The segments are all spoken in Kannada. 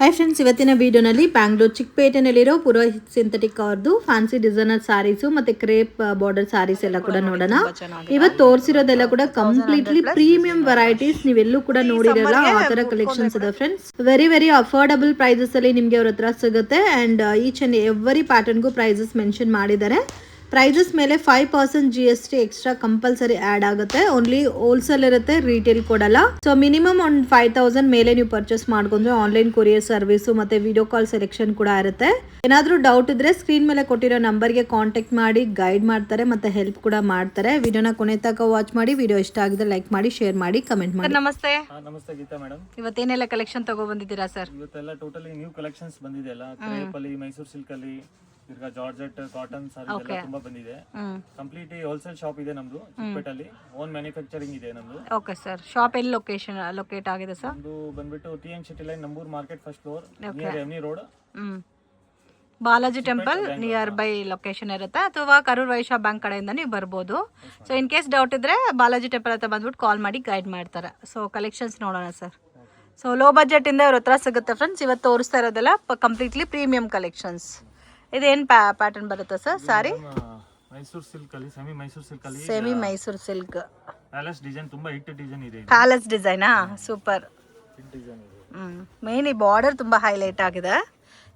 ಹಾಯ್ ಫ್ರೆಂಡ್ಸ್, ಇವತ್ತಿನ ವಿಡಿಯೋನಲ್ಲಿ ಬ್ಯಾಂಗ್ಳೂರ್ ಚಿಕ್ಕಪೇಟೆನಲ್ಲಿರೋ ಪುರೋಹಿತ್ ಸಿಂಥೆಟಿಕ್ ಅವ್ರದ್ದು ಫ್ಯಾನ್ಸಿ ಡಿಸೈನರ್ ಸ್ಯಾರೀಸು ಮತ್ತು ಕ್ರೇಪ್ ಬಾರ್ಡರ್ ಸ್ಯಾರೀಸ್ ಎಲ್ಲ ಕೂಡ ನೋಡೋಣ. ಇವತ್ತು ತೋರಿಸಿರೋದೆಲ್ಲ ಕೂಡ ಕಂಪ್ಲೀಟ್ಲಿ ಪ್ರೀಮಿಯಂ ವೆರೈಟೀಸ್. ನೀವೆಲ್ಲೂ ಕೂಡ ನೋಡಿರಲ್ಲ ಆ ಥರ ಕಲೆಕ್ಷನ್ಸ್ ಇದೆ friends. Very very affordable prices ಅಲ್ಲಿ ನಿಮಗೆ ಅವ್ರ ಹತ್ರ ಸಿಗುತ್ತೆ. ಆ್ಯಂಡ್ ಈಚ್ ಆ್ಯಂಡ್ ಎವ್ರಿ ಪ್ಯಾಟರ್ನ್ಗೂ ಪ್ರೈಸಸ್ ಮೆನ್ಷನ್ ಮಾಡಿದ್ದಾರೆ. ಪ್ರೈಸಸ್ ಮೇಲೆ 5% GST ಎಕ್ಸ್ಟ್ರಾ ಕಂಪಲ್ಸರಿ ಆ್ಯಡ್ ಆಗುತ್ತೆ. ಓನ್ಲಿ ಹೋಲ್ಸೇಲ್ ಇರುತ್ತೆ, ರೀಟೇಲ್ ಕೊಡಲ್ಲ. ಸೊ ಮಿನಿಮಮ್ ಒಂದು 5,000 ಮೇಲೆ ನೀವು ಪರ್ಚೇಸ್ ಮಾಡ್ಕೊಂಡ್ರೆ ಆನ್ಲೈನ್ ಕೊರಿಯರ್ ಸರ್ವಿಸು ಮತ್ತೆ ವಿಡಿಯೋ ಕಾಲ್ ಸೆಲೆಕ್ಷನ್ ಕೂಡ ಇರುತ್ತೆ. ಏನಾದರೂ ಡೌಟ್ ಇದ್ರೆ ಸ್ಕ್ರೀನ್ ಮೇಲೆ ಕೊಟ್ಟಿರೋ ನಂಬರ್ಗೆ ಕಾಂಟ್ಯಾಕ್ಟ್ ಮಾಡಿ ಗೈಡ್ ಮಾಡ್ತಾರೆ ಮತ್ತೆ ಹೆಲ್ಪ್ ಕೂಡ ಮಾಡ್ತಾರೆ. ವಿಡಿಯೋನ ಕೊನೆ ತನಕ ವಾಚ್ ಮಾಡಿ. ವಿಡಿಯೋ ಇಷ್ಟ ಆಗಿದ್ರೆ ಲೈಕ್ ಮಾಡಿ, ಶೇರ್ ಮಾಡಿ, ಕಮೆಂಟ್ ಮಾಡಿ. ನಮಸ್ತೆ. ನಮಸ್ತೆ ಗೀತಾ ಮೇಡಮ್. ಇವತ್ತೇನೆಲ್ಲ ಕಲೆಕ್ಷನ್ ತಗೋ ಬಂದಿದ್ದೀರಾ ಸರ್? ಇವತ್ತೆಲ್ಲ ಟೋಟಲಿ ನ್ಯೂ ಕಲೆಕ್ಷನ್ಸ್ ಬಂದಿದೆ ಅಲ್ಲ. ಕ್ರೇಪ್ ಅಲ್ಲಿ, ಮೈಸೂರು ಸಿಲ್ಕ್ ಅಲ್ಲಿ, ಈಗ ಜಾರ್ಜೆಟ್, ಕಾಟನ್ ಸಾರಿ ಎಲ್ಲ ತುಂಬಾ ಬಂದಿದೆ. ಕಂಪ್ಲೀಟ್ ಹೋಲ್ಸೇಲ್ ಶಾಪ್ ಇದೆ ನಮ್ದು ಚಿಕ್ಕಪೇಟಲ್ಲಿ. ಓನ್ ಮ್ಯಾನುಫ್ಯಾಕ್ಚರಿಂಗ್ ಇದೆ ನಮ್ದು. Okay sir. ಶಾಪ್ ಎಲ್ಲಿ ಲೊಕೇಟ್ ಆಗಿದೆ ಸರ್? ನಮ್ದು ಬಂದ್ಬಿಟ್ಟು TN ಸಿಟಿ ಲೈನ್, ನಂಬೂರ್ ಮಾರ್ಕೆಟ್, ಫಸ್ಟ್ ಫ್ಲೋರ್, ನಿಯರ್ ಎಮ್ನಿ road. Balaji temple near by location ಇರುತ್ತೆ. ಅಥವಾ ಕರೂರ್ ವೈಶ್ಯ ಬ್ಯಾಂಕ್ ಕಡೆಯಿಂದ ನೀವು ಬರ್ಬೋದು. ಸೊ ಇನ್ ಕೇಸ್ ಡೌಟ್ ಇದ್ರೆ ಬಾಲಾಜಿ ಟೆಂಪಲ್ ಹತ್ರ ಬಂದ್ಬಿಟ್ಟು ಕಾಲ್ ಮಾಡಿ ಗೈಡ್ ಮಾಡ್ತಾರೆ. ಸೊ ಕಲೆಕ್ಷನ್ಸ್ ನೋಡೋಣ ಸರ್. ಸೊ ಲೋ ಬಜೆಟ್ ಇಂದ ಅವ್ರ ಹತ್ರ ಸಿಗುತ್ತೆ ಫ್ರೆಂಡ್ಸ್. ಇವತ್ತು ತೋರಿಸ್ತಾ ಇರೋದೆಲ್ಲ ಕಂಪ್ಲೀಟ್ಲಿ ಪ್ರೀಮಿಯಂ ಕಲೆಕ್ಷನ್ಸ್. ಇದೇನು ಪ್ಯಾಟರ್ನ್ ಬರುತ್ತೆ ಸರ್ ಸಾರಿ? ಮೈಸೂರು ಸಿಲ್ಕ್ ಅಲ್ಲಿ, ಸೆಮಿ ಮೈಸೂರು ಸಿಲ್ಕ್ ಅಲ್ಲಿ, semi Mysuru silk palace design, ತುಂಬಾ ಹಿಟ್ ಡಿಸೈನ್ ಇದೆ. ಪ್ಯಾಲೇಸ್ ಡಿಸೈನಾ? ಸೂಪರ್. ಹಿಟ್ ಡಿಸೈನ್ ಇದೆ. ಮೇನ್ ಈ ಬಾರ್ಡರ್ ತುಂಬಾ ಹೈಲೈಟ್ ಆಗಿದೆ.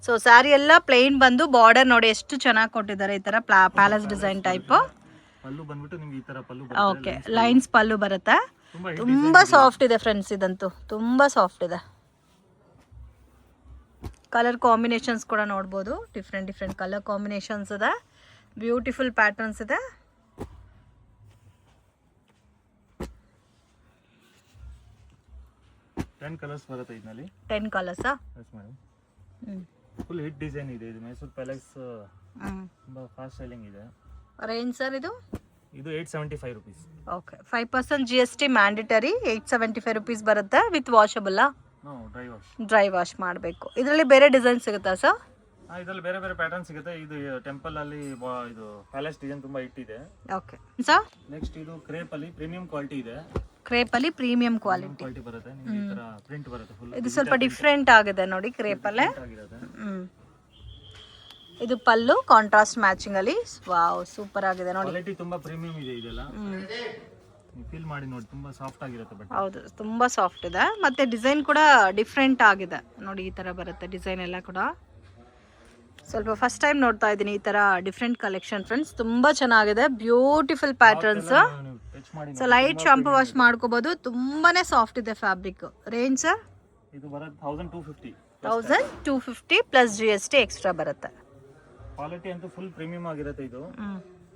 ಸೊ ಸ್ಯಾರಿ ಎಲ್ಲ ಪ್ಲೇನ್ ಬಂದು ಬಾರ್ಡರ್ ನೋಡಿ ಎಷ್ಟು ಚೆನ್ನಾಗಿ ಕೊಟ್ಟಿದ್ದಾರೆ. ಈ ತರ ಪ್ಯಾಲೇಸ್ ಡಿಸೈನ್ ಟೈಪ್. ಪಲ್ಲು ಬಂದ್ಬಿಟ್ಟು ನಿಮ್ಗೆ ಈ ತರ ಪಲ್ಲು ಓಕೆ, ಲೈನ್ಸ್ ಪಲ್ಲು ಬರುತ್ತೆ. ತುಂಬಾ ಸಾಫ್ಟ್ ಇದೆ ಫ್ರೆಂಡ್ಸ್. ಇದಂತೂ ತುಂಬಾ ಸಾಫ್ಟ್ ಇದೆ. ಕಲರ್ ಕಾಂಬಿನೇಷನ್ಸ್ ಕೂಡ ನೋಡ್ಬೋದು. ಡಿಫ್ರೆಂಟ್ ಕಲರ್ ಕಾಂಬಿನೇಷನ್ಸ್ ಇದೆ. ಬ್ಯೂಟಿಫುಲ್ ಪ್ಯಾಟರ್ನ್ಸ್ ಇದೆ. ಟೆನ್ ಕಲರ್ಸ್ ಬರುತ್ತೆ ಇದರಲ್ಲಿ. 10 ಕಲರ್ಸಾ? Yes madam. Full hit design ಇದೆ ಇದು. ಮೈಸೂರು ಪ್ಯಾಲೇಸ್ ತುಂಬಾ ಫಾಸ್ಟ್ ಸೆಲ್ಲಿಂಗ್ ಇದೆ. ರೇಂಜ್ ಸರ್ ಇದು? ಇದು 875 rupees. Okay, 5% GST mandatory. 875 rupees ಬರುತ್ತೆ. With washable? No, dry wash. Dry wash ಮಾಡಬೇಕು. ಇದರಲ್ಲಿ ಬೇರೆ ಡಿಸೈನ್ ಸಿಗುತ್ತಾ ಸರ್? ಇದರಲ್ಲಿ ಬೇರೆ ಬೇರೆ ಪ್ಯಾಟರ್ನ್ ಸಿಗುತ್ತೆ. ಇದು ಟೆಂಪಲ್ ಅಲ್ಲಿ ಇದು ಪ್ಯಾಲೇಸ್ ಡಿಸೈನ್ ತುಂಬಾ ಹಿಟ್ ಇದೆ. Okay sir. ನೆಕ್ಸ್ಟ್ ಇದು ಕ್ರೇಪ್ ಅಲ್ಲಿ ಪ್ರೀಮಿಯಂ ಕ್ವಾಲಿಟಿ ಇದೆ. ಕ್ರೇಪ್ ಅಲ್ಲಿ ಪ್ರೀಮಿಯಂ ಕ್ವಾಲಿಟಿ ಬರುತ್ತೆ. ನಿಮಗೆ ಈ ತರ ಪ್ರಿಂಟ್ ಬರುತ್ತೆ ಫುಲ್. ಇದು ಸ್ವಲ್ಪ ಡಿಫ್ರೆಂಟ್ ಆಗಿದೆ ನೋಡಿ ಕ್ರೇಪ್ ಅಲ್ಲೇ. ಆಗಿರುತ್ತೆ. ಇದು ಪಲ್ಲು ಕಾಂಟ್ರಾಸ್ಟ್ ಮ್ಯಾಚಿಂಗ್ ಅಲ್ಲಿ. ವಾವ್, ಸೂಪರ್ ಆಗಿದೆ ನೋಡಿ. ಕ್ವಾಲಿಟಿ ತುಂಬಾ ಪ್ರೀಮಿಯಂ ಇದೆ ಇದೆಲ್ಲ. ನೀವು ಫೀಲ್ ಮಾಡಿ ನೋಡಿ, ತುಂಬಾ ಸಾಫ್ಟ್ ಆಗಿರುತ್ತೆ ಬಟ್. ಹೌದು, ತುಂಬಾ ಸಾಫ್ಟ್ ಇದೆ. ಮತ್ತೆ ಡಿಸೈನ್ ಕೂಡ ಡಿಫ್ರೆಂಟ್ ಆಗಿದೆ ನೋಡಿ. ಈ ತರ ಬರುತ್ತೆ ಡಿಸೈನ್ ಎಲ್ಲ ಕೂಡ. ಸ್ವಲ್ಪ ಫಸ್ಟ್ ಟೈಮ್ ನೋಡ್ತಾ ಇದ್ದೀನಿ ಈ ತರ ಡಿಫ್ರೆಂಟ್ ಕಲೆಕ್ಷನ್ ಫ್ರೆಂಡ್ಸ್. ತುಂಬಾ ಚೆನ್ನಾಗಿದೆ. Beautiful patterns. So light shampoo wash ಮಾಡ್ಕೋಬಹುದು. ತುಂಬಾನೇ ಸಾಫ್ಟ್ ಇದೆ ಫ್ಯಾಬ್ರಿಕ್. ರೇಂಜ್ ಇದು ಬರುತ್ತೆ 1250. 1250 ಪ್ಲಸ್ GST ಎಕ್ಸ್ಟ್ರಾ ಬರುತ್ತೆ. ಕ್ವಾಲಿಟಿ ಅಂತೂ ಫುಲ್ ಪ್ರೀಮಿಯಂ ಆಗಿರುತ್ತೆ. ಇದು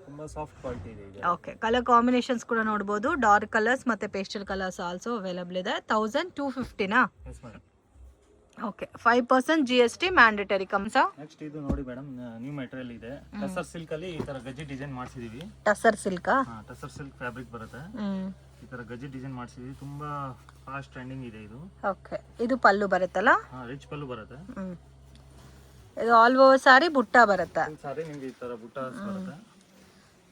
ತುಂಬಾ ಸಾಫ್ಟ್ ಕ್ವಾಲಿಟಿ ಇದೆ ಇದು. ಓಕೆ, ಕಲರ್ ಕಾಂಬಿನೇಷನ್ಸ್ ಕೂಡ ನೋಡಬಹುದು. ಡಾರ್ಕ್ ಕಲರ್ಸ್ ಮತ್ತೆ ಪೇಸ್ಟಲ್ ಕಲರ್ಸ್ ಆಲ್ಸೋ ಅವೈಲೇಬಲ್ ಇದೆ. 1250 ನಾ? Yes madam. Okay, 5% GST mandatory ಕಮ್ಸಾ. ನೆಕ್ಸ್ಟ್ ಇದು ನೋಡಿ ಮೇಡಮ್, ನ್ಯೂ ಮೆಟೀರಿಯಲ್ ಇದೆ. ಟಸರ್ ಸಿಲ್ಕ್ ಅಲ್ಲಿ ಈ ತರ ಗಜ್ಜಿ ಡಿಸೈನ್ ಮಾಡಿಸಿದೀವಿ. ಟಸರ್ ಸಿಲ್ಕ್? ಹಾ, ಟಸರ್ ಸಿಲ್ಕ್ ಫ್ಯಾಬ್ರಿಕ್ ಬರುತ್ತೆ. ಈ ತರ ಗಜ್ಜಿ ಡಿಸೈನ್ ಮಾಡಿಸಿದೀವಿ. ತುಂಬಾ ಫಾಸ್ಟ್ ಟ್ರೆಂಡಿಂಗ್ ಇದೆ ಇದು. ಓಕೆ, ಇದು ಪಲ್ಲು ಬರುತ್ತಲ್ಲ? ಹಾ, ರಿಚ್ ಪಲ್ಲು ಬರುತ್ತೆ. ಇದು ಆಲ್ ಓವರ್ ಸಾರಿ ಬುಟ್ಟ ಬರುತ್ತೆ. ಸಾರಿ ನಿಮಗೆ ಈ ತರ ಬುಟ್ಟ ಬರುತ್ತೆ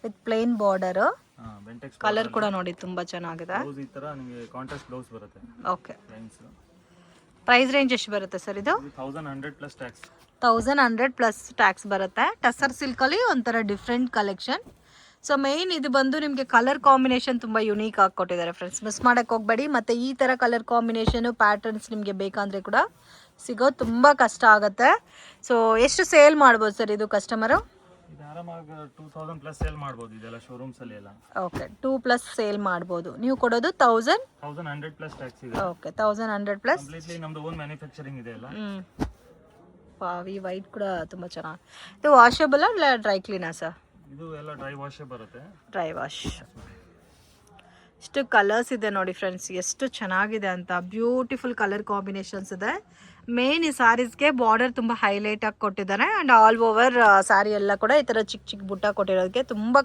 ವಿತ್ ಪ್ಲೇನ್ ಬಾರ್ಡರ್. ಹಾ, ಬೆಂಟೆಕ್ಸ್ ಕಲರ್ ಕೂಡ ನೋಡಿ ತುಂಬಾ ಚೆನ್ನಾಗಿದೆ. ಬ್ಲೌಸ್ ಈ ತರ ನಿಮಗೆ ಕಾಂಟ್ರಾಸ್ಟ್ ಬ್ಲೌಸ್ ಬರುತ್ತೆ. Okay, lines. ಪ್ರೈಸ್ ರೇಂಜ್ ಎಷ್ಟು ಬರುತ್ತೆ ಸರ್ ಇದು? 1100 ಪ್ಲಸ್ ಟ್ಯಾಕ್ಸ್. 1100 ಪ್ಲಸ್ ಟ್ಯಾಕ್ಸ್ ಬರುತ್ತೆ. ಟಸರ್ ಸಿಲ್ಕ್ ಅಲ್ಲಿ ಒಂಥರ ಡಿಫ್ರೆಂಟ್ ಕಲೆಕ್ಷನ್. ಸೊ ಮೇನ್ ಇದು ಬಂದು ನಿಮಗೆ ಕಲರ್ ಕಾಂಬಿನೇಷನ್ ತುಂಬಾ ಯುನೀಕ್ ಆಗಿ ಕೊಟ್ಟಿದ್ದಾರೆ ಫ್ರೆಂಡ್ಸ್. ಮಿಸ್ ಮಾಡಕ್ ಹೋಗ್ಬೇಡಿ. ಮತ್ತೆ ಈ ತರ ಕಲರ್ ಕಾಂಬಿನೇಷನ್ ಪ್ಯಾಟರ್ನ್ಸ್ ನಿಮಗೆ ಬೇಕಂದ್ರೆ ಕೂಡ ಸಿಗೋದು ತುಂಬಾ ಕಷ್ಟ ಆಗುತ್ತೆ. ಸೊ ಎಷ್ಟು ಸೇಲ್ ಮಾಡ್ಬೋದು ಸರ್ ಇದು ಕಸ್ಟಮರು? ಇದು ಆರಾಮಾಗಿ 2000 ಪ್ಲಸ್ ಸೇಲ್ ಮಾಡಬಹುದು. ಇದೆಲ್ಲ ಶೋರೂಮ್ಸ್ ಅಲ್ಲಿ ಎಲ್ಲ. ಓಕೆ, 2+ ಸೇಲ್ ಮಾಡ್ಬೋದು. ನೀವು ಕೊಡೋದು 1100 ಪ್ಲಸ್ ಟ್ಯಾಕ್ಸ್ ಇದೆ. Okay, 1100 plus. ಕಂಪ್ಲೀಟ್ಲಿ ನಮ್ದು ಓನ್ ಮ್ಯಾನುಫ್ಯಾಕ್ಚರಿಂಗ್ ಇದೆ ಎಲ್ಲ. ಈ ವೈಟ್ ಕೂಡ ತುಂಬಾ ಚೆನ್ನಾಗಿ. ಇದು ವಾಷಬಲ್ ಅಲ್ಲ ಡ್ರೈ ಕ್ಲೀನಾ ಸರ್? ಇದು ಎಲ್ಲ ಡ್ರೈ ವಾಶ್ ಬರುತ್ತೆ. Dry wash. ಎಷ್ಟು ಕಲರ್ಸ್ ಇದೆ ನೋಡಿ ಫ್ರೆಂಡ್ಸ್, ಎಷ್ಟು ಚೆನ್ನಾಗಿದೆ ಅಂತ. ಬ್ಯೂಟಿಫುಲ್ ಕಲರ್ ಕಾಂಬಿನೇಷನ್ಸ್ ಇದೆ. ಮೇನ್ ಈ ಸ್ಯಾರೀಸ್ಗೆ ಬಾರ್ಡರ್ ತುಂಬಾ ಹೈಲೈಟ್ ಆಗಿ ಕೊಟ್ಟಿದ್ದಾರೆ. ಅಂಡ್ ಆಲ್ ಓವರ್ ಸ್ಯಾರಿ ಎಲ್ಲ ಕೂಡ ಈ ತರ ಚಿಕ್ಕ ಚಿಕ್ಕ ಬುಟ್ಟ ಕೊಟ್ಟಿರೋದಕ್ಕೆ ತುಂಬಾ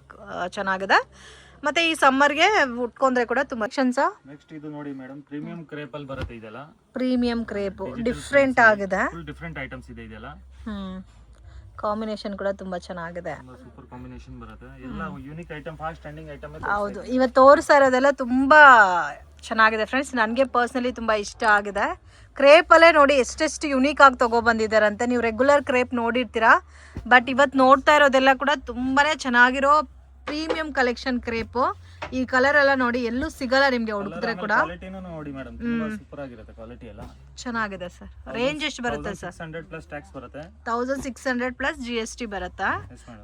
ಚೆನ್ನಾಗಿದೆ. ಮತ್ತೆ ಈ ಸಮ್ಮರ್ಗೆ ಉಟ್ಕೊಂಡ್ರೆ ಕೂಡ ತುಂಬಾ ಚಂದ. ನೆಕ್ಸ್ಟ್ ಇದು ನೋಡಿ ಮೇಡಮ್, ಪ್ರೀಮಿಯಂ ಕ್ರೇಪ್ ಅಲ್ಲಿ ಬರುತ್ತೆ ಇದೆಲ್ಲ. ಪ್ರೀಮಿಯಂ ಕ್ರೇಪ್ ಡಿಫ್ರೆಂಟ್ ಆಗಿದೆ. ಫುಲ್ ಡಿಫರೆಂಟ್ ಐಟಮ್ಸ್ ಇದೆ ಇದೆಲ್ಲ. ಕಾಂಬಿನೇಷನ್ ಕೂಡ ತುಂಬಾ ಚೆನ್ನಾಗಿದೆ. ಸೂಪರ್ ಕಾಂಬಿನೇಷನ್ ಬರುತ್ತೆ. ಎಲ್ಲ unique item, fast trending item. ಹೌದು, ಇವತ್ತು ತೋರಿಸ್ತಾ ಇರೋದೆಲ್ಲ ತುಂಬಾ ಚೆನ್ನಾಗಿದೆ ಫ್ರೆಂಡ್ಸ್, ನನಗೆ ಪರ್ಸ್ನಲಿ ತುಂಬ ಇಷ್ಟ ಆಗಿದೆ. ಕ್ರೇಪಲ್ಲೇ ನೋಡಿ ಎಷ್ಟೆಷ್ಟು ಯುನೀಕ್ ಆಗಿ ತೊಗೊಬಂದಿದ್ದಾರಂತೆ. ನೀವು ರೆಗ್ಯುಲರ್ ಕ್ರೇಪ್ ನೋಡಿರ್ತೀರಾ, ಬಟ್ ಇವತ್ತು ನೋಡ್ತಾ ಇರೋದೆಲ್ಲ ಕೂಡ ತುಂಬಾ ಚೆನ್ನಾಗಿರೋ ಪ್ರೀಮಿಯಂ ಕಲೆಕ್ಷನ್ ಕ್ರೇಪು. ಈ ಕಲರ್ ಎಲ್ಲ ನೋಡಿ ಎಲ್ಲೂ ಸಿಗಲ್ಲ ನಿಮಗೆ ಹುಡುಕಿದ್ರೆ ಕೂಡ. ಕ್ವಾಲಿಟಿನೂ ನೋಡಿ ಮೇಡಮ್, ತುಂಬಾ ಸೂಪರ್ ಆಗಿರುತ್ತೆ ಕ್ವಾಲಿಟಿ ಎಲ್ಲ. ಚೆನ್ನಾಗಿದೆ ಸರ್. ರೇಂಜ್ ಎಷ್ಟು ಬರುತ್ತೆ ಸರ್? 600 ಪ್ಲಸ್ ಟ್ಯಾಕ್ಸ್ ಬರುತ್ತೆ. 1600 ಪ್ಲಸ್ GST ಬರುತ್ತಾ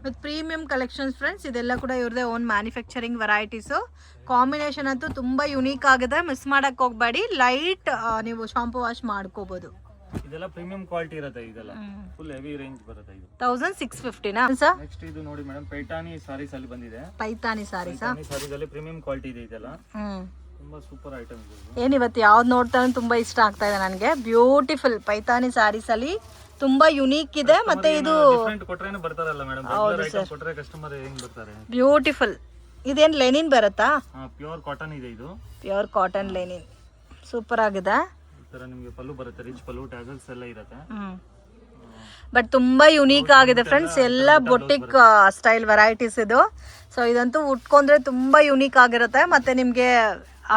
ವಿತ್ ಪ್ರೀಮಿಯಂ ಕಲೆಕ್ಷನ್ಸ್ ಫ್ರೆಂಡ್ಸ್. ಇದೆಲ್ಲ ಕೂಡ ಇವ್ರದೇ ಓನ್ ಮ್ಯಾನುಫ್ಯಾಕ್ಚರಿಂಗ್ ವೆರೈಟೀಸು. ಕಾಂಬಿನೇಷನ್ ಅಂತೂ ತುಂಬ ಯುನೀಕ್ ಆಗಿದೆ, ಮಿಸ್ ಮಾಡಕ್ಕೆ ಹೋಗಬೇಡಿ. ಲೈಟ್ ನೀವು ಶಾಂಪು ವಾಶ್ ಮಾಡ್ಕೋಬಹುದು. ಇದೆಲ್ಲ ಪ್ರೀಮಿಯಂ ಕ್ವಾಲಿಟಿ ಇರುತ್ತೆ. ಇದೆಲ್ಲ ಫುಲ್ ಹೆವಿ ರೇಂಜ್ ಬರುತ್ತೆ. ಇದು 1650 ನಾ ಸರ್? ನೆಕ್ಸ್ಟ್ ಇದು ನೋಡಿ ಮೇಡಮ್, ಪೈಠಾನಿ ಸಾರೀಸ್ ಅಲ್ಲಿ ಬಂದಿದೆ. ಪೈತಾನಿ ಸಾರೀಸ್ ಅಲ್ಲಿ ಪ್ರೀಮಿಯಂ ಕ್ವಾಲಿಟಿ ಇದೆ. ಇದೆಲ್ಲ ತುಂಬಾ ಸೂಪರ್ ಐಟಮ್ ಇದೆ. ಏನಿವತ್ತು ಯಾವ್ದು ನೋಡ್ತಾನೆ ತುಂಬಾ ಇಷ್ಟ ಆಗ್ತಾ ಇದೆ ನನಗೆ. ಬ್ಯೂಟಿಫುಲ್ ಪೈತಾನಿ ಸಾರೀಸ್ ಅಲ್ಲಿ ತುಂಬಾ ಯುನೀಕ್ ಇದೆ. ಮತ್ತೆ ಇದು ಡಿಫರೆಂಟ್ ಕೊಟ್ರೇನು ಬರ್ತಾರಲ್ಲ ಮೇಡಮ್, ರೆಗ್ಯುಲರ್ ಐಟಮ್ ಕೊಟ್ರೆ ಕಸ್ಟಮರ್ ಹೆಂಗ್ ಬರ್ತಾರೆ. ಬ್ಯೂಟಿಫುಲ್. ಇದೇನ್ ಲೆನಿನ್ ಬರುತ್ತಾ? ಪ್ಯೂರ್ ಕಾಟನ್ ಇದೆ. ಇದು ಪ್ಯೂರ್ ಕಾಟನ್ ಲೆನಿನ್ ಸೂಪರ್ ಆಗಿದೆ. ಈ ತರ ನಿಮಗೆ ಪಲ್ಲು ಬರುತ್ತೆ, ರಿಚ್ ಪಲ್ಲು, ಟ್ಯಾಸಲ್ಸ್ ಎಲ್ಲ ಇರುತ್ತೆ. ಬಟ್ ತುಂಬಾ ಯುನೀಕ್ ಆಗಿದೆ ಫ್ರೆಂಡ್ಸ್. ಎಲ್ಲ ಬೊಟಿಕ್ ಸ್ಟೈಲ್ ವೆರೈಟೀಸ್ ಇದು. ಸೊ ಇದಂತೂ ಉಟ್ಕೊಂಡ್ರೆ ತುಂಬಾ ಯುನೀಕ್ ಆಗಿರುತ್ತೆ. ಮತ್ತೆ ನಿಮ್ಗೆ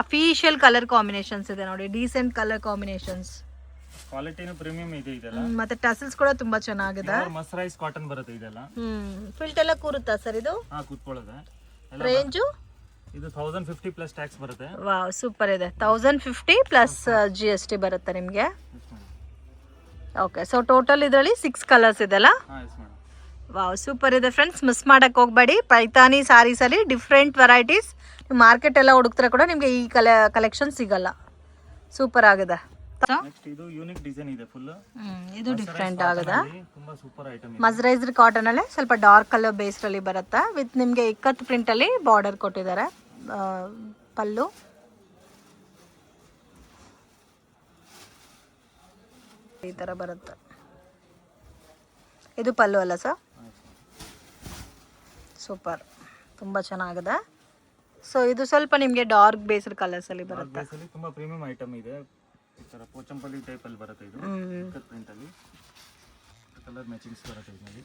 ಅಫಿಷಿಯಲ್ ಕಲರ್ ಕಾಂಬಿನೇಷನ್ಸ್ ಇದೆ ನೋಡಿ, ಡೀಸೆಂಟ್ ಕಲರ್ ಕಾಂಬಿನೇಷನ್ಸ್. ಕ್ವಾಲಿಟಿನೂ ಪ್ರೀಮಿಯಂ ಇದೆ. ಇದೆಲ್ಲ ಮತ್ತೆ ಟಸಲ್ಸ್ ಕೂಡ ತುಂಬಾ ಚೆನ್ನಾಗಿದೆ. ಮಸ್ರೈಸ್ ಕಾಟನ್ ಬರುತ್ತೆ. ಇದೆಲ್ಲ ಫಿಲ್ಟ್ ಎಲ್ಲ ಕೂರುತ್ತಾ ಸರ್ ಇದು? ಕೂತ್ಕೊಳ್ಳೋದೆ. ರೇಂಜು ಇದು 1050 ಪ್ಲಸ್ ಟ್ಯಾಕ್ಸ್ ಬರುತ್ತೆ. ವಾವ್ ಸೂಪರ್ ಇದೆ. 1050 ಪ್ಲಸ್ GST ಬರುತ್ತೆ ನಿಮಗೆ. ಓಕೆ, ಸೊ ಟೋಟಲ್ ಇದರಲ್ಲಿ 6 ಕಲರ್ಸ್ ಇದೆಲ್ಲ. ವಾವ್ ಸೂಪರ್ ಇದೆ ಫ್ರೆಂಡ್ಸ್, ಮಿಸ್ ಮಾಡಕ್ಕೆ ಹೋಗಬೇಡಿ. ಪೈತಾನಿ ಸಾರೀಸ್ ಅಲ್ಲಿ ಡಿಫ್ರೆಂಟ್ ವೆರೈಟೀಸ್. ನೀವು ಮಾರ್ಕೆಟ್ ಎಲ್ಲ ಹುಡುಕ್ತಾರೆ ಕೂಡ ನಿಮಗೆ ಈ ಕಲೆಕ್ಷನ್ ಸಿಗಲ್ಲ. ಸೂಪರ್ ಆಗಿದೆ. ನೆಕ್ಸ್ಟ್ ಇದು ಯೂನಿಕ್ ಡಿಸೈನ್ ಇದೆ ಫುಲ್. ಇದು ಡಿಫ್ರೆಂಟ್ ಆಗಿದೆ. ತುಂಬಾ ಸೂಪರ್ ಐಟಮ್. ಮಸ್ರೈಸ್ಡ್ ಕಾಟನ್ ಅಲ್ಲೇ ಸ್ವಲ್ಪ ಡಾರ್ಕ್ ಕಲರ್ ಬೇಸ್ ಅಲ್ಲಿ ಬರುತ್ತೆ. ವಿತ್ ನಿಮಗೆ ಇಕ್ಕತ್ತು ಪ್ರಿಂಟ್ ಅಲ್ಲಿ ಬಾರ್ಡರ್ ಕೊಟ್ಟಿದ್ದಾರೆ. ಪಲ್ಲು ಈ ತರ ಬರುತ್ತೆ. ಇದು ಪಲ್ಲು ಅಲ್ಲ ಸರ್? ಸೂಪರ್, ತುಂಬಾ ಚೆನ್ನಾಗಿದೆ. ಸೊ ಇದು ಸ್ವಲ್ಪ ನಿಮಗೆ ಡಾರ್ಕ್ ಬೇಸ್ಡ್ ಕಲರ್ಸ್ ಅಲ್ಲಿ ಬರುತ್ತೆ. ತುಂಬಾ ಪ್ರೀಮಿಯಂ ಐಟಮ್ ಇದೆ. ಈ ತರ ಪೋಚಂಪಲ್ಲಿ ಟೈಪ್ ಅಲ್ಲಿ ಬರುತ್ತೆ. ಇದು ಇಕ್ಕತ್ ಪ್ರಿಂಟ್ ಅಲ್ಲಿ ಕಲರ್ ಮ್ಯಾಚಿಂಗ್ಸ್ ಬರುತ್ತೆ ಇದರಲ್ಲಿ.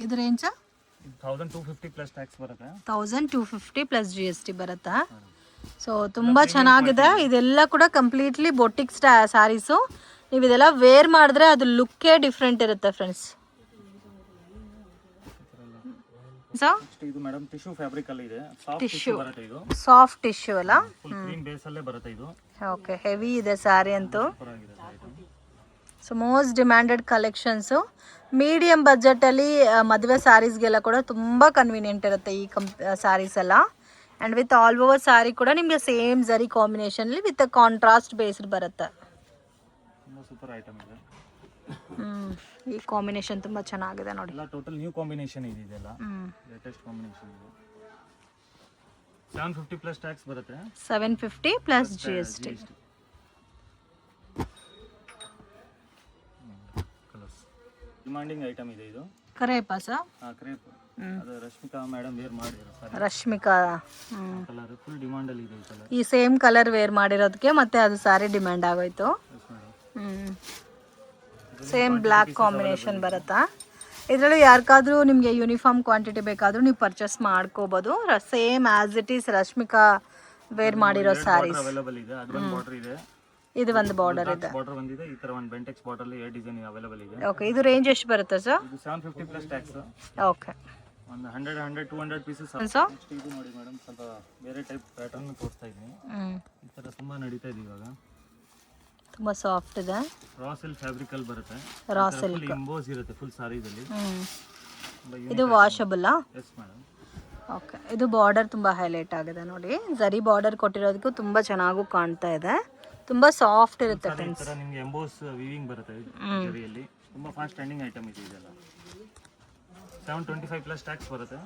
ಇದು ರೇಂಜ್ 1250 ಪ್ಲಸ್ ಟ್ಯಾಕ್ಸ್ ಬರುತ್ತೆ. 1250 ಪ್ಲಸ್ GST ಬರುತ್ತಾ? ಸೊ ತುಂಬ ಚೆನ್ನಾಗಿದೆ. ಇದೆಲ್ಲ ಕೂಡ ಕಂಪ್ಲೀಟ್ಲಿ ಬೊಟಿಕ್ ಸ್ಯಾರೀಸು. ನೀವು ಇದೆಲ್ಲ ವೇರ್ ಮಾಡಿದ್ರೆ ಅದು ಲುಕ್ಕೇ ಡಿಫ್ರೆಂಟ್ ಇರುತ್ತೆ ಫ್ರೆಂಡ್ಸ್. ಇದು ಮೇಡಮ್ ಟಿಶ್ಯೂ ಫ್ಯಾಬ್ರಿಕ್ ಅಲ್ಲಿ ಇದೆ. ಸಾಫ್ಟ್ ಟಿಶ್ಯೂ ಬರುತ್ತೆ. ಇದು ಸಾಫ್ಟ್ ಟಿಶ್ಯೂ ಅಲ್ಲ? ಫುಲ್ ಕ್ರೀಮ್ ಬೇಸ್ ಅಲ್ಲೇ ಬರುತ್ತೆ. ಇದು ಓಕೆ, ಹೆವಿ ಇದೆ ಸ್ಯಾರಿ ಅಂತೂ. So most demanded collections. Medium ಬಜೆಟಲ್ಲಿ ಮದುವೆ ಸ್ಯಾರೀಸ್ಗೆಲ್ಲ ಕೂಡ ತುಂಬ ಕನ್ವೀನಿಯೆಂಟ್ ಇರುತ್ತೆ ಈ ಸ್ಯಾರೀಸ್ ಎಲ್ಲ. And with all over sari ಕೂಡ ನಿಮಗೆ ಸೇಮ್ ಜರಿ ಕಾಂಬಿನೇಷನಲ್ಲಿ ವಿತ್ ಕಾಂಟ್ರಾಸ್ಟ್ ಬೇಸ್ಡ್ ಬರುತ್ತೆ. ಸೂಪರ್ ಐಟಮ್ ಇದೆ. ಈ ಕಾಂಬಿನೇಷನ್ ತುಂಬ ಚೆನ್ನಾಗಿದೆ ನೋಡಿ. ಎಲ್ಲ ಟೋಟಲ್ ನ್ಯೂ ಕಾಂಬಿನೇಷನ್ ಇದೆ. ಇದೆಲ್ಲ ಲೇಟೆಸ್ಟ್ ಕಾಂಬಿನೇಷನ್ ಇದೆ. 750 ಪ್ಲಸ್ ಟ್ಯಾಕ್ಸ್ ಬರುತ್ತೆ. 750 ಪ್ಲಸ್ GST. ಡಿಮಾಂಡಿಂಗ್ ಐಟಮ್ ಇದೆ. ಇದು ಕ್ರೇಪಾ ಸರ್? ಕ್ರೇಪ್. ಅದು ರಶ್ಮಿಕಾ ಮೇಡಮ್ ವೇರ್ ಮಾಡಿದ್ರು. ರಶ್ಮಿಕಾ ಕಲರ್ ಫುಲ್ ಡಿಮಾಂಡ್ ಅಲ್ಲಿ ಇದೆ. ಕಲರ್ ಈ ಸೇಮ್ ಕಲರ್ ವೇರ್ ಮಾಡಿರೋದಕ್ಕೆ ಮತ್ತೆ ಅದು ಸಾರಿ ಡಿಮ್ಯಾಂಡ್ ಆಗೋಯ್ತು. ಸೇಮ್ ಬ್ಲ್ಯಾಕ್ ಕಾಂಬಿನೇಷನ್ ಬರುತ್ತಾ? ಇದರಲ್ಲಿ ಯಾರಿಗಾದ್ರೂ ನಿಮಗೆ ಯೂನಿಫಾರ್ಮ್ ಕ್ವಾಂಟಿಟಿ ಬೇಕಾದರೂ ನೀವು ಪರ್ಚೇಸ್ ಮಾಡ್ಕೋಬೋದು. Same as it is Rashmika wear ಮಾಡಿರೋ ಸ್ಯಾರೀಸ್ ಅವೈಲೇಬಲ್ ಇದೆ. ಅದು ಒಂದು ಬಾರ್ಡರ್ ಇದೆ. ಇದು ಒಂದು ಬಾರ್ಡರ್ ಇದೆ. ಬಾರ್ಡರ್ ಬಂದಿದೆ. ಈ ತರ ಒಂದು ಬೆಂಟೆಕ್ಸ್ ಬಾರ್ಡರ್ ಅಲ್ಲಿ 2 ಡಿಸೈನ್ ಅವೈಲೇಬಲ್ ಇದೆ. ಓಕೆ, ಇದು ರೇಂಜ್ ಎಷ್ಟು ಬರುತ್ತೆ ಸರ್? ಇದು 750 ಪ್ಲಸ್ ಟ್ಯಾಕ್ಸ್. ಓಕೆ, ಒಂದು 100 200 ಪೀಸಸ್. ನೆಕ್ಸ್ಟ್ ಇದು ನೋಡಿ ಮೇಡಮ್, ಸ್ವಲ್ಪ ಬೇರೆ ಟೈಪ್ ಪ್ಯಾಟರ್ನ್ ತೋರಿಸ್ತಾ ಇದ್ದೀನಿ. ಈ ತರ ತುಂಬಾ ನಡೀತಾ ಇದೆ ಇವಾಗ. ತುಂಬಾ ಸಾಫ್ಟ್ ಇದೆ. ರಾ ಸಿಲ್ಕ್ ಫ್ಯಾಬ್ರಿಕ್ ಅಲ್ಲಿ ಬರುತ್ತೆ. ರಾ ಸಿಲ್ಕ್ ಎಂಬೋಸ್ ಇರುತ್ತೆ ಫುಲ್ ಸಾರೀಸ್ ಅಲ್ಲಿ. ಇದು ವಾಷಬಲ್? S madam. ಓಕೆ, ಇದು ಬಾರ್ಡರ್ ತುಂಬಾ ಹೈಲೈಟ್ ಆಗಿದೆ ನೋಡಿ. ಜರಿ ಬಾರ್ಡರ್ ಕೊಟ್ಟಿರೋದಕ್ಕೂ ತುಂಬಾ ಚೆನ್ನಾಗೂ ಕಾಣ್ತಾ ಇದೆ. ತುಂಬಾ ಸಾಫ್ಟ್ ಇರುತ್ತೆ ಫ್ರೆಂಡ್ಸ್. ಈ ತರ ನಿಮಗೆ ಎಂಬೋಸ್ ವೀವಿಂಗ್ ಬರುತ್ತೆ ಜರಿಯಲ್ಲಿ. ತುಂಬಾ ಫಾಸ್ಟ್ ಟ್ರೆಂಡಿಂಗ್ ಐಟಮ್ ಇದೆ ಇದೆಲ್ಲ. 725 ಪ್ಲಸ್ ಟ್ಯಾಕ್ಸ್ ಬರುತ್ತೆ.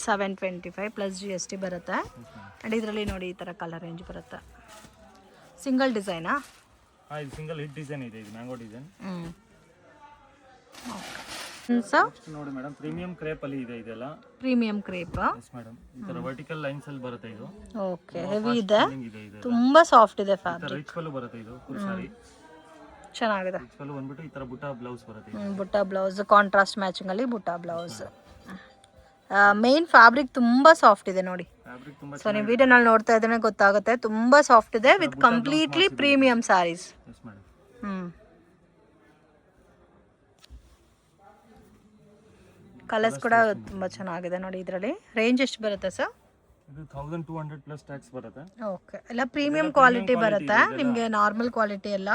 725 ಪ್ಲಸ್ GST ಬರುತ್ತೆ. ಅಂಡ್ ಇದರಲ್ಲಿ ನೋಡಿ ಈ ತರ ಕಲರ್ ರೇಂಜ್ ಬರುತ್ತೆ. ಸಿಂಗಲ್ ಡಿಸೈನಾ? ಇದು ಸಿಂಗಲ್ ಹಿಟ್ ಡಿಸೈನ್ ಇದೆ. ಇದು ಮ್ಯಾಂಗೋ ಡಿಸೈನ್. ನೆಕ್ಸ್ಟ್ ನೋಡಿ ಮೇಡಮ್, ಪ್ರೀಮಿಯಂ ಕ್ರೇಪ್ ಅಲ್ಲಿ ಇದೆ. ಇದೆಲ್ಲ ಪ್ರೀಮಿಯಂ ಕ್ರೇಪ್. Yes madam. ಈ ತರ ವರ್ಟಿಕಲ್ ಲೈನ್ಸ್ ಅಲ್ಲಿ ಬರುತ್ತೆ. ಇದು ಓಕೆ, ಹೆವಿ ಇದೆ. ತುಂಬಾ ಸಾಫ್ಟ್ ಇದೆ ಫ್ಯಾಬ್ರಿಕ್. ರಿಚ್ ಪಲ್ಲು ಬರುತ್ತೆ. ಇದು ಫುಲ್ ಸಾರಿ ಚೆನ್ನಾಗಿದೆ. ರಿಚ್ ಪಲ್ಲು ಬಂದ್ಬಿಟ್ಟು ಈ ತರ ಬುಟ್ಟ ಬ್ಲೌಸ್ ಬರುತ್ತೆ. ಬುಟ್ಟ ಬ್ಲೌಸ್ ಕಾಂಟ್ರಾಸ್ಟ್ ಮ್ಯಾಚಿಂಗ್ ಅಲ್ಲಿ ಬುಟ್ಟ ಬ್ಲೌಸ್. ಮೇನ್ ಫ್ಯಾಬ್ರಿಕ್ ತುಂಬಾ ಸಾಫ್ಟ್ ಇದೆ ನೋಡಿ. ಫ್ಯಾಬ್ರಿಕ್ ತುಂಬಾ ಸೊ ನೀವು ವಿಡಿಯೋನಲ್ಲಿ ನೋಡ್ತಾ ಇದ್ರೆ ಗೊತ್ತಾಗುತ್ತೆ, ತುಂಬ ಸಾಫ್ಟ್ ಇದೆ with completely premium sarees. Yes madam. Colours ಕೂಡ ತುಂಬ ಚೆನ್ನಾಗಿದೆ ನೋಡಿ. ಇದರಲ್ಲಿ ರೇಂಜ್ ಎಷ್ಟು ಬರುತ್ತೆ ಸರ್? ಇದು 1200 ಪ್ಲಸ್ ಟ್ಯಾಕ್ಸ್ ಬರುತ್ತೆ. ಓಕೆ, ಎಲ್ಲ ಪ್ರೀಮಿಯಂ ಕ್ವಾಲಿಟಿ ಬರುತ್ತೆ ನಿಮಗೆ, ನಾರ್ಮಲ್ ಕ್ವಾಲಿಟಿ ಎಲ್ಲ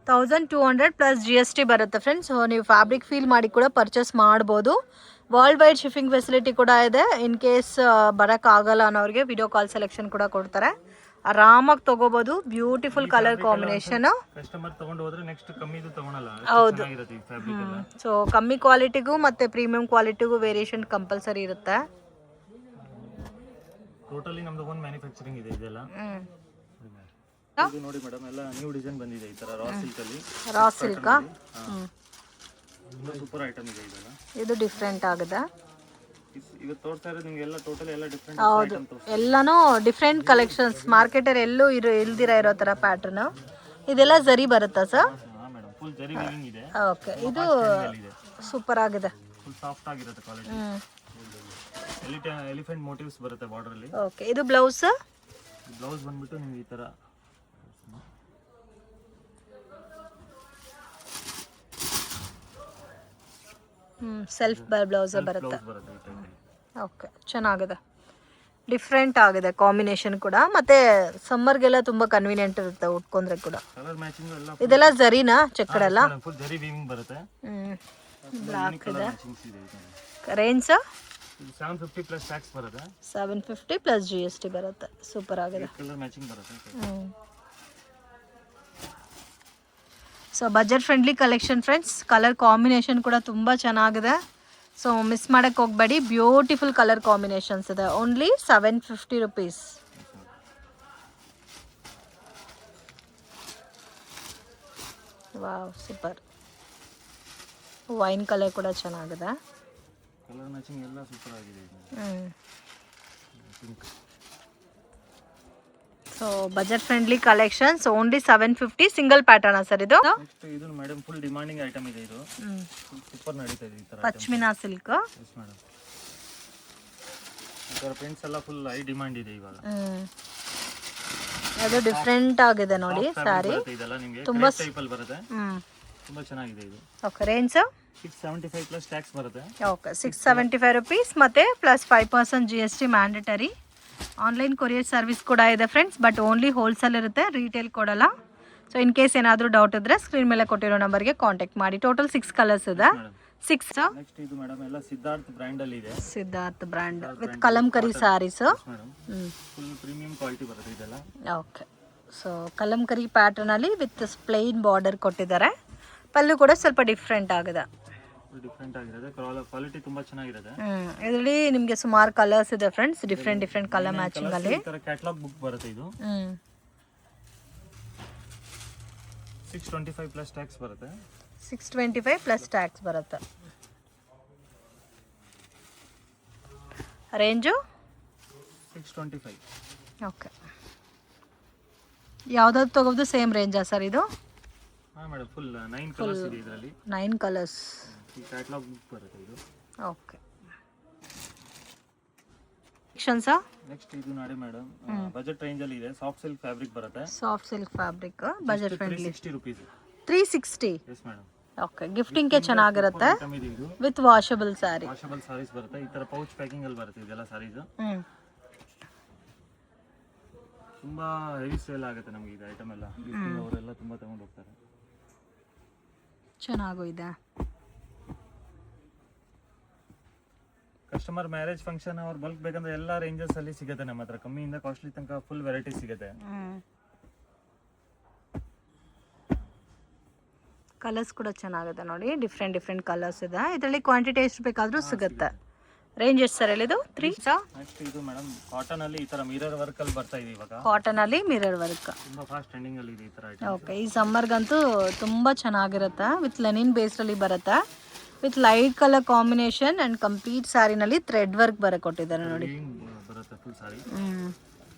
1200 ಪ್ಲಸ್ GST ಬರುತ್ತೆ ಫ್ರೆಂಡ್ಸ್. ಸೊ ನೀವು ಫ್ಯಾಬ್ರಿಕ್ ಫೀಲ್ ಮಾಡಿ ಕೂಡ ಪರ್ಚೇಸ್ ಮಾಡ್ಬೋದು. ವರ್ಲ್ಡ್ ವೈಡ್ ಶಿಪ್ಪಿಂಗ್ ಫೆಸಿಲಿಟಿ ಕೂಡ ಇದೆ. ಇನ್ ಕೇಸ್ ಬರೋಕ್ಕಾಗಲ್ಲ ಅನ್ನೋರಿಗೆ ವಿಡಿಯೋ ಕಾಲ್ ಸೆಲೆಕ್ಷನ್ ಕೂಡ ಕೊಡ್ತಾರೆ, ಆರಾಮಾಗಿ ತೊಗೋಬೋದು. Beautiful colour combination. ಕಸ್ಟಮರ್ ತಗೊಂಡು ಹೋದ್ರೆ ನೆಕ್ಸ್ಟ್ ಕಮ್ಮಿದು ತಗೊಳಲ್ಲ. ಹೌದು. ಚೆನ್ನಾಗಿರುತ್ತೆ ಈ ಫ್ಯಾಬ್ರಿಕ್ ಎಲ್ಲ. ಸೊ ಕಮ್ಮಿ ಕ್ವಾಲಿಟಿಗೂ ಮತ್ತು ಪ್ರೀಮಿಯಂ ಕ್ವಾಲಿಟಿಗೂ ವೇರಿಯೇಷನ್ ಕಂಪಲ್ಸರಿ ಇರುತ್ತೆ. ಟೋಟಲಿ ನಮ್ದು ಓನ್ ಮ್ಯಾನುಫ್ಯಾಕ್ಚರಿಂಗ್ ಇದೆ ಇದೆಲ್ಲ. ಇದು ನೋಡಿ ಮೇಡಮ್, ಎಲ್ಲ ನ್ಯೂ ಡಿಸೈನ್ ಬಂದಿದೆ ಈ ತರ ರಾ ಸಿಲ್ಕ್ ಅಲ್ಲಿ. ರಾ ಸಿಲ್ಕ್ ತುಂಬಾ ಸೂಪರ್ ಐಟಮ್ ಇದೆ ಇದೆಲ್ಲ. ಇದು ಡಿಫ್ರೆಂಟ್ ಆಗಿದೆ. ಇವತ್ತು ತೋರಿಸ್ತಾ ಇರೋದು ನಿಮಗೆ ಎಲ್ಲ ಟೋಟಲಿ ಎಲ್ಲ ಡಿಫ್ರೆಂಟ್ ಹೌದು, ಎಲ್ಲಾನು ಡಿಫ್ರೆಂಟ್ ಕಲೆಕ್ಷನ್ಸ್. ಮಾರ್ಕೆಟಲ್ಲಿ ಎಲ್ಲೂ ಇಲ್ದಿರ ಇರೋ ಥರ ಪ್ಯಾಟರ್ನ್. ಇದೆಲ್ಲ ಜರಿ ಬರುತ್ತಾ ಸರ್? ಹಾ ಮೇಡಮ್, ಫುಲ್ ಜರಿ ವೀವಿಂಗ್ ಇದೆ. ಓಕೆ, ಇದು ಸೂಪರ್ ಆಗಿದೆ. ಫುಲ್ ಸಾಫ್ಟ್ ಆಗಿರುತ್ತೆ ಕ್ವಾಲಿಟಿ. ಎಲಿಫೆಂಟ್ ಮೋಟಿವ್ಸ್ ಬರುತ್ತೆ ಬಾರ್ಡರ್ ಅಲ್ಲಿ. ಓಕೆ, ಇದು ಬ್ಲೌಸ್. ಬ್ಲೌಸ್ ಬಂದ್ಬಿಟ್ಟು ನಿಮ್ಗೆ ಈ ತರ ಸೆಲ್ಫ್ ಬ್ಲೌಸ್ ಬರುತ್ತೆ. ಬರುತ್ತೆ ಈ ಟೈಪ್. ಓಕೆ, ಚೆನ್ನಾಗಿದೆ, ಡಿಫ್ರೆಂಟ್ ಆಗಿದೆ ಕಾಂಬಿನೇಷನ್ ಕೂಡ. ಮತ್ತೆ ಸಮ್ಮರ್ಗೆಲ್ಲ ತುಂಬ ಕನ್ವೀನಿಯೆಂಟ್ ಇರುತ್ತೆ ಉಟ್ಕೊಂಡ್ರೆ ಕೂಡ. ಕಲರ್ ಮ್ಯಾಚಿಂಗ್ ಎಲ್ಲ ಇದೆಲ್ಲ ಜರಿನಾ ಚೆಕ್ಕಡೆಲ್ಲ? ಫುಲ್ ಜರಿ ವೀವಿಂಗ್ ಬರುತ್ತೆ. ಬ್ಲಾಕ್ ಇದೆ. ಮ್ಯಾಚಿಂಗ್ಸ್ ಇದೆ ಇದು. ರೇಂಜ್ ಇದು 750 ಪ್ಲಸ್ ಟ್ಯಾಕ್ಸ್ ಬರುತ್ತೆ. 750 ಪ್ಲಸ್ GST ಬರುತ್ತೆ. ಸೂಪರ್ ಆಗಿದೆ. ಕಲರ್ ಮ್ಯಾಚಿಂಗ್ ಬರುತ್ತೆ. So budget friendly collection friends. Colour combination ಕೂಡ ತುಂಬ ಚೆನ್ನಾಗಿದೆ. ಸೊ ಮಿಸ್ ಮಾಡೋಕ್ಕೆ ಹೋಗಬೇಡಿ. ಬ್ಯೂಟಿಫುಲ್ ಕಲರ್ ಕಾಂಬಿನೇಷನ್ಸ್ ಇದೆ. Only 750 rupees. Wow, super. Wine colour ಕೂಡ ಚೆನ್ನಾಗಿದೆ. ಕಲರ್ ಮ್ಯಾಚಿಂಗ್ ಎಲ್ಲ ಸೂಪರ್ ಆಗಿದೆ ಇದು. So budget friendly collections. Only 750. Single pattern sir ಇದು? ನೆಕ್ಸ್ಟ್ ಇದು ಮೇಡಮ್ ಫುಲ್ ಡಿಮಾಂಡಿಂಗ್ ಐಟಮ್ ಇದೆ ಇದು. ಸೂಪರ್ ನಡೀತಾ ಇದೆ ಈ ತರ. ಪಶ್ಮಿನಾ ಸಿಲ್ಕ್. ಎಸ್ ಮೇಡಮ್, ಈ ತರ ಪ್ರಿಂಟ್ಸ್ ಎಲ್ಲ ಫುಲ್ ಹೈ ಡಿಮಾಂಡ್ ಇದೆ ಇವಾಗ. ಅದು ಡಿಫ್ರೆಂಟ್ ಆಗಿದೆ ನೋಡಿ ಸ್ಯಾರಿ. ಇದೆಲ್ಲ ನಿಮಗೆ ತುಂಬಾ ಟೈಪ್ ಅಲ್ಲಿ ಬರುತ್ತೆ. ತುಂಬಾ ಚೆನ್ನಾಗಿದೆ ಇದು. ಓಕೆ, ರೇಂಜ್ 675 ಪ್ಲಸ್ ಟ್ಯಾಕ್ಸ್ ಬರುತ್ತೆ. ಓಕೆ, 675 ರುಪೀಸ್ ಮತ್ತೆ plus 5% GST mandatory. Online courier service ಕೂಡ ಇದೆ ಫ್ರೆಂಡ್ಸ್, ಬಟ್ ಓನ್ಲಿ ಹೋಲ್ಸೇಲ್ ಇರುತ್ತೆ, ರೀಟೇಲ್ ಕೊಡಲ್ಲ. ಸೊ ಇನ್ ಕೇಸ್ ಏನಾದರೂ ಡೌಟ್ ಇದ್ದರೆ ಸ್ಕ್ರೀನ್ ಮೇಲೆ ಕೊಟ್ಟಿರೋ ನಂಬರ್ಗೆ ಕಾಂಟ್ಯಾಕ್ಟ್ ಮಾಡಿ. ಟೋಟಲ್ 6 ಕಲರ್ಸ್ ಇದೆ. 6. ನೆಕ್ಸ್ಟ್ ಇದು ಮೇಡಮ್ ಎಲ್ಲ ಸಿದ್ಧಾರ್ಥ್ ಬ್ರ್ಯಾಂಡ್ ಅಲ್ಲಿ ಇದೆ. Siddharth brand with Kalamkari sarees. Full premium quality ಬರುತ್ತೆ ಇದೆಲ್ಲ. ಓಕೆ, ಸೊ ಕಲಂಕರಿ ಪ್ಯಾಟರ್ನ್ ಅಲ್ಲಿ ವಿತ್ ಪ್ಲೈನ್ ಬಾರ್ಡರ್ ಕೊಟ್ಟಿದ್ದಾರೆ. ಪಲ್ಲು ಕೂಡ ಸ್ವಲ್ಪ ಡಿಫ್ರೆಂಟ್ ಆಗಿದೆ. ಡಿಫ್ರೆಂಟ್ ಆಗಿರುತ್ತೆ, ಕ್ವಾಲಿಟಿ ತುಂಬಾ ಚೆನ್ನಾಗಿರುತ್ತೆ. ಇದರಲ್ಲಿ ನಿಮಗೆ ಸುಮಾರು ಕಲರ್ಸ್ ಇದೆ ಫ್ರೆಂಡ್ಸ್, ಡಿಫ್ರೆಂಟ್ ಕಲರ್ ಮ್ಯಾಚಿಂಗ್ ಅಲ್ಲಿ. ಈ ತರ ಕ್ಯಾಟಲಾಗ್ ಬುಕ್ ಬರುತ್ತೆ ಇದು. 625 ಪ್ಲಸ್ ಟ್ಯಾಕ್ಸ್ ಬರುತ್ತೆ. 625 ಪ್ಲಸ್ ಟ್ಯಾಕ್ಸ್ ಬರುತ್ತೆ. ರೇಂಜು 625. ಓಕೆ, ಯಾವ್ದಾದ್ರು ತಗೋದು ಸೇಮ್ ರೇಂಜಾ ಸರ್ ಇದು? ಹಾ ಮೇಡಮ್, ಫುಲ್ 9 ಕಲರ್ಸ್ ಇದೆ ಇದರಲ್ಲಿ. 9 ಕಲರ್ಸ್. ಈ ಕ್ಯಾಟಲಾಗ್ ಬುಕ್ ಬರುತ್ತೆ ಇದು. ಓಕೆ, ನೆಕ್ಸ್ಟ್ ಇದು ನೋಡಿ ಮೇಡಮ್, ಬಜೆಟ್ ರೇಂಜ್ ಅಲ್ಲಿ ಇದೆ. ಸಾಫ್ಟ್ ಸಿಲ್ಕ್ ಫ್ಯಾಬ್ರಿಕ್ ಬರುತ್ತೆ. Soft silk fabric, budget friendly. 360 rupees. 360. Yes madam. Okay, gifting ಗೆ ಚೆನ್ನಾಗಿರುತ್ತೆ with washable saree. Washable sarees ಬರುತ್ತೆ. ಈ ತರ ಪೌಚ್ ಪ್ಯಾಕಿಂಗ್ ಅಲ್ಲಿ ಬರುತ್ತೆ ಇದೆಲ್ಲ ಸಾರೀಸ್. ತುಂಬಾ ಹೆವಿ ಸೇಲ್ ಆಗುತ್ತೆ ನಮಗೆ ಇದು ಐಟಮ್ ಎಲ್ಲ. ಅವರೆಲ್ಲ ತುಂಬಾ ತಗೊಂಡು ಹೋಗ್ತಾರೆ. ಚೆನ್ನಾಗೂ ಇದೆ. ಕಸ್ಟಮರ್ ಮ್ಯಾರೇಜ್ ಫಂಕ್ಷನ್ ಅವ್ರ ಬಲ್ಕ್ ಬೇಕಂದ್ರೆ ಎಲ್ಲ ರೇಂಜಸ್ ಅಲ್ಲಿ ಸಿಗುತ್ತೆ ನಮ್ಮ ಹತ್ರ. ಕಮ್ಮಿಯಿಂದ ಕಾಸ್ಟ್ಲಿ ತನಕ ಫುಲ್ ವೆರೈಟಿ ಸಿಗುತ್ತೆ. ಕಲರ್ಸ್ ಕೂಡ ಚೆನ್ನಾಗಿದೆ ನೋಡಿ, ಡಿಫ್ರೆಂಟ್ ಕಲರ್ಸ್ ಇದೆ. ಇದರಲ್ಲಿ ಕ್ವಾಂಟಿಟಿ ಎಷ್ಟು ಬೇಕಾದರೂ ಸಿಗುತ್ತೆ. ರೇಂಜ್ ಎಷ್ಟು ಸರ್ ಹೇಳಿದ್ದು? 3. ನೆಕ್ಸ್ಟ್ ಇದು ಮೇಡಮ್ ಕಾಟನ್ ಅಲ್ಲಿ ಈ ತರ ಮಿರರ್ ವರ್ಕ್ ಅಲ್ಲಿ ಬರ್ತಾ ಇದೆ ಇವಾಗ. ಕಾಟನ್ ಅಲ್ಲಿ ಮಿರರ್ ವರ್ಕ್ ತುಂಬಾ ಫಾಸ್ಟ್ ಟ್ರೆಂಡಿಂಗ್ ಅಲ್ಲಿ ಇದೆ ಈ ತರ ಐಟಮ್. ಓಕೆ, ಈ ಸಮ್ಮರ್ಗಂತೂ ತುಂಬಾ ಚೆನ್ನಾಗಿರುತ್ತೆ. ವಿತ್ ಲೆನಿನ್ ಬೇಸ್ ಅಲ್ಲಿ ಬರುತ್ತೆ, with light colour combination and complete ಸ್ಯಾರಿನಲ್ಲಿ ಥ್ರೆಡ್ ವರ್ಕ್ ಕೊಟ್ಟಿದ್ದಾರೆ ನೋಡಿ. ಬರುತ್ತೆ ಫುಲ್ ಸಾರಿ.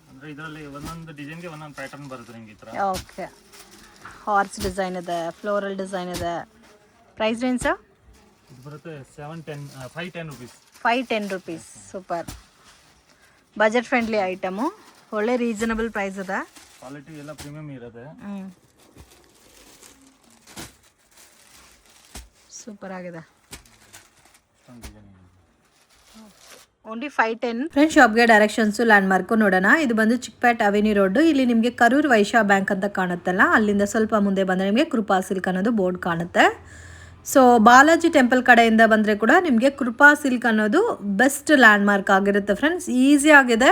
ಅಂದ್ರೆ ಇದರಲ್ಲಿ ಒಂದೊಂದು ಡಿಸೈನ್ ಗೆ ಒಂದೊಂದು ಪ್ಯಾಟರ್ನ್ ಬರುತ್ತೆ ನಿಮಗೆ ಈ ತರ. ಓಕೆ, ಹಾರ್ಸ್ ಡಿಸೈನ್ ಇದೆ, ಫ್ಲೋರಲ್ ಡಿಸೈನ್ ಇದೆ. Price range sir? ಇದು ಬರುತ್ತೆ 510 rupees. 510 rupees. Super. Budget friendly item, ಒಳ್ಳೆ ರೀಸನಬಲ್ ಪ್ರೈಸ್ ಅದ. ಕ್ವಾಲಿಟಿ ಎಲ್ಲ ಪ್ರೀಮಿಯಂ ಇರುತ್ತೆ. ಸೂಪರ್ ಆಗಿದೆ. Design only 510. ಫ್ರೆಂಡ್ ಶಾಪ್ಗೆ ಡೈರೆಕ್ಷನ್ಸು ಲ್ಯಾಂಡ್ ಮಾರ್ಕು ನೋಡೋಣ. ಇದು ಬಂದು ಚಿಕ್ಪೇಟ್ ಅವೆನ್ಯೂ ರೋಡ್. ಇಲ್ಲಿ ನಿಮಗೆ ಕರೂರ್ ವೈಶ್ಯ ಬ್ಯಾಂಕ್ ಅಂತ ಕಾಣುತ್ತಲ್ಲ, ಅಲ್ಲಿಂದ ಸ್ವಲ್ಪ ಮುಂದೆ ಬಂದರೆ ನಿಮಗೆ ಕೃಪಾ ಸಿಲ್ಕ್ ಅನ್ನೋದು ಬೋರ್ಡ್ ಕಾಣುತ್ತೆ. ಸೊ ಬಾಲಾಜಿ ಟೆಂಪಲ್ ಕಡೆಯಿಂದ ಬಂದರೆ ಕೂಡ ನಿಮಗೆ ಕೃಪಾ ಸಿಲ್ಕ್ ಅನ್ನೋದು ಬೆಸ್ಟ್ ಲ್ಯಾಂಡ್ ಮಾರ್ಕ್ ಆಗಿರುತ್ತೆ ಫ್ರೆಂಡ್ಸ್. ಈಸಿ ಆಗಿದೆ.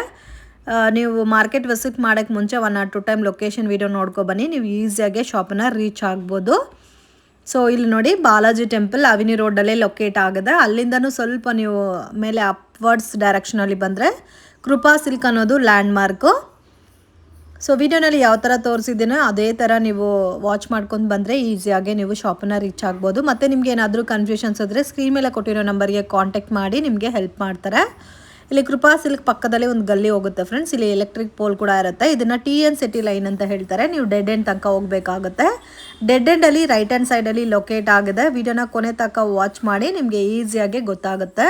ನೀವು ಮಾರ್ಕೆಟ್ ವಿಸಿಟ್ ಮಾಡೋಕ್ಕೆ ಮುಂಚೆ 1 or 2 ಟೈಮ್ ಲೊಕೇಶನ್ ವೀಡಿಯೋ ನೋಡ್ಕೊಬನ್ನಿ, ನೀವು ಈಸಿಯಾಗಿ ಶಾಪನ್ನು ರೀಚ್ ಆಗ್ಬೋದು. ಸೊ ಇಲ್ಲಿ ನೋಡಿ, ಬಾಲಾಜಿ ಟೆಂಪಲ್ ಅವೆನ್ಯೂ ರೋಡಲ್ಲೇ ಲೊಕೇಟ್ ಆಗಿದೆ. ಅಲ್ಲಿಂದನೂ ಸ್ವಲ್ಪ ನೀವು ಮೇಲೆ ಅಪ್ವರ್ಡ್ಸ್ ಡೈರೆಕ್ಷನಲ್ಲಿ ಬಂದರೆ ಕೃಪಾ ಸಿಲ್ಕ್ ಅನ್ನೋದು ಲ್ಯಾಂಡ್ ಮಾರ್ಕು. ಸೊ ವಿಡಿಯೋನಲ್ಲಿ ಯಾವ ಥರ ತೋರಿಸಿದ್ದೀನೋ ಅದೇ ಥರ ನೀವು ವಾಚ್ ಮಾಡ್ಕೊಂಡು ಬಂದರೆ ಈಸಿಯಾಗಿ ನೀವು ಶಾಪನ್ನು ರೀಚ್ ಆಗ್ಬೋದು. ಮತ್ತು ನಿಮ್ಗೆ ಏನಾದರೂ ಕನ್ಫ್ಯೂಷನ್ಸ್ ಇದ್ದರೆ ಸ್ಕ್ರೀನ್ ಮೇಲೆ ಕೊಟ್ಟಿರೋ ನಂಬರ್ಗೆ ಕಾಂಟ್ಯಾಕ್ಟ್ ಮಾಡಿ ನಿಮಗೆ ಹೆಲ್ಪ್ ಮಾಡ್ತಾರೆ. ಇಲ್ಲಿ ಕೃಪಾ ಸಿಲ್ಕ್ ಪಕ್ಕದಲ್ಲಿ ಒಂದು ಗಲ್ಲಿ ಹೋಗುತ್ತೆ ಫ್ರೆಂಡ್ಸ್. ಇಲ್ಲಿ ಎಲೆಕ್ಟ್ರಿಕ್ ಪೋಲ್ ಕೂಡ ಇರುತ್ತೆ. ಇದನ್ನು TN ಸಿಟಿ ಲೈನ್ ಅಂತ ಹೇಳ್ತಾರೆ. ನೀವು ಡೆಡ್ ಎಂಡ್ ತನಕ ಹೋಗಬೇಕಾಗುತ್ತೆ. ಡೆಡ್ ಎಂಡಲ್ಲಿ ರೈಟ್ ಹ್ಯಾಂಡ್ ಸೈಡಲ್ಲಿ ಲೊಕೇಟ್ ಆಗಿದೆ. ವಿಡಿಯೋನ ಕೊನೆ ತನಕ ವಾಚ್ ಮಾಡಿ, ನಿಮಗೆ ಈಸಿಯಾಗಿ ಗೊತ್ತಾಗುತ್ತೆ.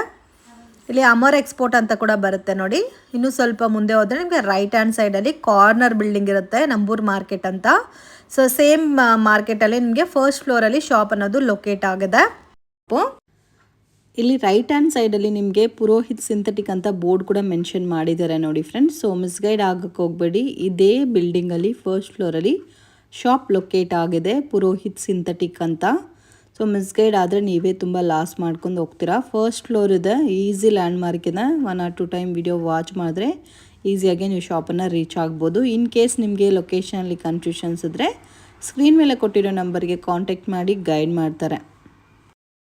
ಇಲ್ಲಿ ಅಮರ್ ಎಕ್ಸ್ಪೋರ್ಟ್ ಅಂತ ಕೂಡ ಬರುತ್ತೆ ನೋಡಿ. ಇನ್ನೂ ಸ್ವಲ್ಪ ಮುಂದೆ ಹೋದರೆ ನಿಮಗೆ ರೈಟ್ ಹ್ಯಾಂಡ್ ಸೈಡಲ್ಲಿ ಕಾರ್ನರ್ ಬಿಲ್ಡಿಂಗ್ ಇರುತ್ತೆ, ನಂಬೂರ್ ಮಾರ್ಕೆಟ್ ಅಂತ. ಸೊ ಸೇಮ್ ಮಾರ್ಕೆಟಲ್ಲಿ ನಿಮಗೆ ಫಸ್ಟ್ ಫ್ಲೋರಲ್ಲಿ ಶಾಪ್ ಅನ್ನೋದು ಲೊಕೇಟ್ ಆಗಿದೆ. ಇಲ್ಲಿ ರೈಟ್ ಹ್ಯಾಂಡ್ ಸೈಡಲ್ಲಿ ನಿಮಗೆ ಪುರೋಹಿತ್ ಸಿಂಥೆಟಿಕ್ ಅಂತ ಬೋರ್ಡ್ ಕೂಡ ಮೆನ್ಷನ್ ಮಾಡಿದ್ದಾರೆ ನೋಡಿ ಫ್ರೆಂಡ್ಸ್. ಸೊ ಮಿಸ್ಗೈಡ್ ಆಗೋಕ್ಕೆ ಹೋಗಬೇಡಿ. ಇದೇ ಬಿಲ್ಡಿಂಗಲ್ಲಿ ಫಸ್ಟ್ ಫ್ಲೋರಲ್ಲಿ ಶಾಪ್ ಲೊಕೇಟ್ ಆಗಿದೆ, ಪುರೋಹಿತ್ ಸಿಂಥೆಟಿಕ್ ಅಂತ. ಸೊ ಮಿಸ್ಗೈಡ್ ಆದರೆ ನೀವೇ ತುಂಬ ಲಾಸ್ ಮಾಡ್ಕೊಂಡು ಹೋಗ್ತೀರಾ. ಫಸ್ಟ್ ಫ್ಲೋರ್ ಇದೆ, ಈಸಿ ಲ್ಯಾಂಡ್ ಮಾರ್ಕ್ ಇದೆ. 1 or 2 ಟೈಮ್ ವಿಡಿಯೋ ವಾಚ್ ಮಾಡಿದ್ರೆ ಈಸಿಯಾಗಿ ನೀವು ಶಾಪನ್ನು ರೀಚ್ ಆಗ್ಬೋದು. ಇನ್ ಕೇಸ್ ನಿಮಗೆ ಲೊಕೇಶನಲ್ಲಿ ಕನ್ಫ್ಯೂಷನ್ಸ್ ಇದ್ದರೆ ಸ್ಕ್ರೀನ್ ಮೇಲೆ ಕೊಟ್ಟಿರೋ ನಂಬರ್ಗೆ ಕಾಂಟ್ಯಾಕ್ಟ್ ಮಾಡಿ ಗೈಡ್ ಮಾಡ್ತಾರೆ.